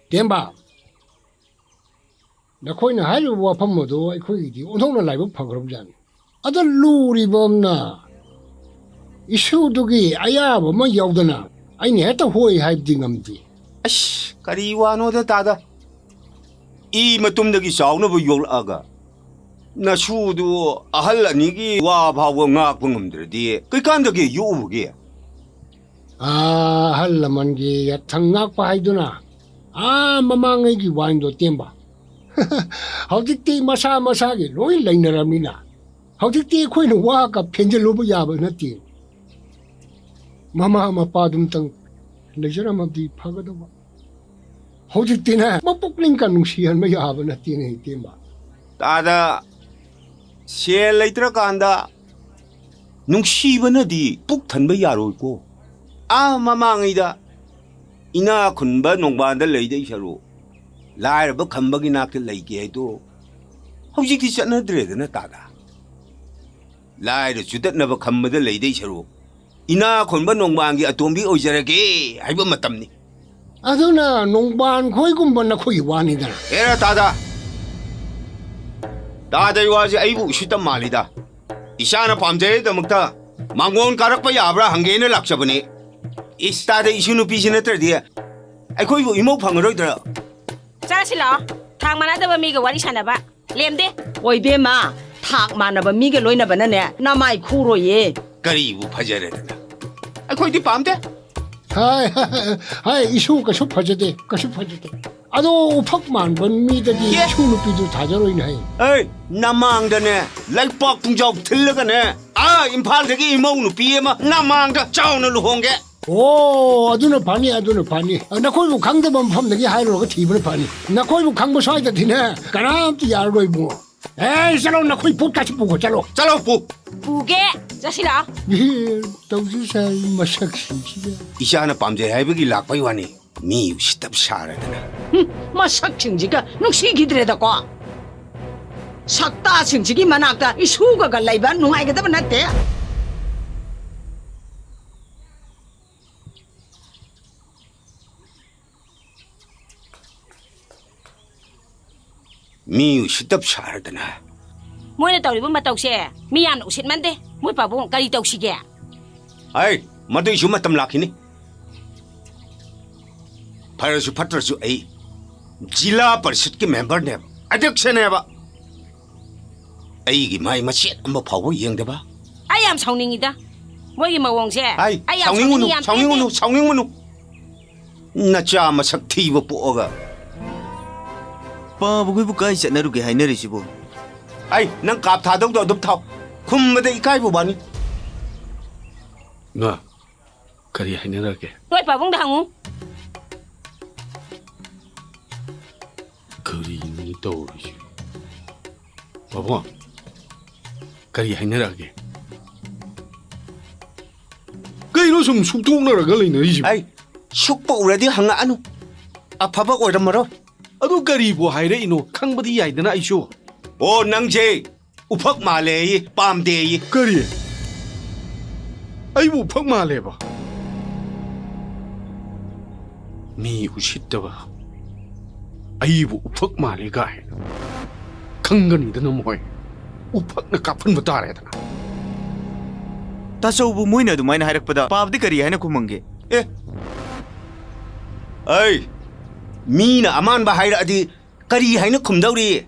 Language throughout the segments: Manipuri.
Demba. The coin high wapamodo, I could eat on a live of Pogrom. Other luri bomna. Issue to gi, I have a my yodana. I need a hoy hype dingamti. Ash, Kariwa no the tada. E matum the gisau no yol aga. Nashudu, a halanigi, wa power ngak bungum dear. Kikandagi, you gear. Ah, Halamangi at Tangak Paiduna. Ah, Mamangagi wine do timba. How did they Masa Masagi, Roy Liner Amina? How did they queen walk up Penjaluba Yaba Nati? Mama Padum Tang, Lejaram of the Pagadova. How did dinner? Mapuklinkan she and Mayaba Nati timba. Tada, share later kanda. Nung Shivana di Puktan Bayaro. Ah, Mamangida. Ina kunba nung banda lady sharo. Lie about Kambagina Lake do. How did this another than a tada? Lie that you never come with the lady sharo. Ina kunba nung bangi at Tombi Ojarake, I will matamni. Aduna, nung ban Koigumban Kuiwanida. Era tada. Tada was able to shoot a malida. Ishana Pamde, the Mukta. Mangon Karakayabra, Hangana Lakshabani. Is that the issue of peace in a third year? I call you Imopangaroidra. Chasila, Tangmanada Miga Warishanaba. Lemde? Oi bema, tak mana ba miga loina banana, na mai kuro ye. Karibu Pajaret. I call the Pamde. Hi, issue Kashupajade, Kashupajade. Ado Pokman, when me the Chulupi to Tajaro in hay. Hey, Namang the ne, like Pok Job Tilagane. Ah, impal the game on Pima, Namang the Chown Honga. Oh, Aduna Pani, Aduna Pani. And the Koyu Kangdam from the Hiro Tiber Pani. Nakoyu Kango the dinner, Kanam to Yargo. Eh, Salon Nakui Pukachipu, Chalo. Chalopu. Buge, Chasila. Here, don't you say Mashaksi? Ishana Pamde, I begin like Payani. Me, stop Shara. Masak chingjiga, nung sigidre da ko. Sakta chingjigi manakta, isuga ga laiba nung ay gada banate. Me, stop Shara. Mona Toribu Matoshe, Mian Ushitmande, Mupabu, Karitoshige. Hey, Mother Jumatam Lakini. Parasu Patrasu A. Jila Persitki member name. Addiction ever. Aigi my machine, I'm a power young deba. I am sounding it. Where you won't say? I am sounding Nacha Masakti Poga. Pa, we book guys at Naruki Hainerizibo. I Nankap Tado Duptau. Come with the Ikaibu bunny. No, Kari Hainarake. What Pabung Hangu? Kari Nitori. Papa, Kari Hainarake. Kaino some Sutuna Galin. I shook already hung anu. A papa or the mother. Ado Garibo Haireno, Kangbadi I deny show. Oh, Nangje. Upak Malay, Palm Day. Kari. I will put my labor. Me who shit the I will put my guy. Kangani the no more. Upak the captain with Daret. Taso Bumuina to mine Harakpada, Pav the Kari Hanakumange. Eh. Hey. Mina Aman Bahira di Kari Hainakum Dowry.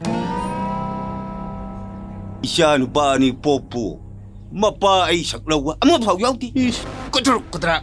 Ishan Bani Popu. Mapa ay saklawa. Amo pa yawti. Kutra kutra.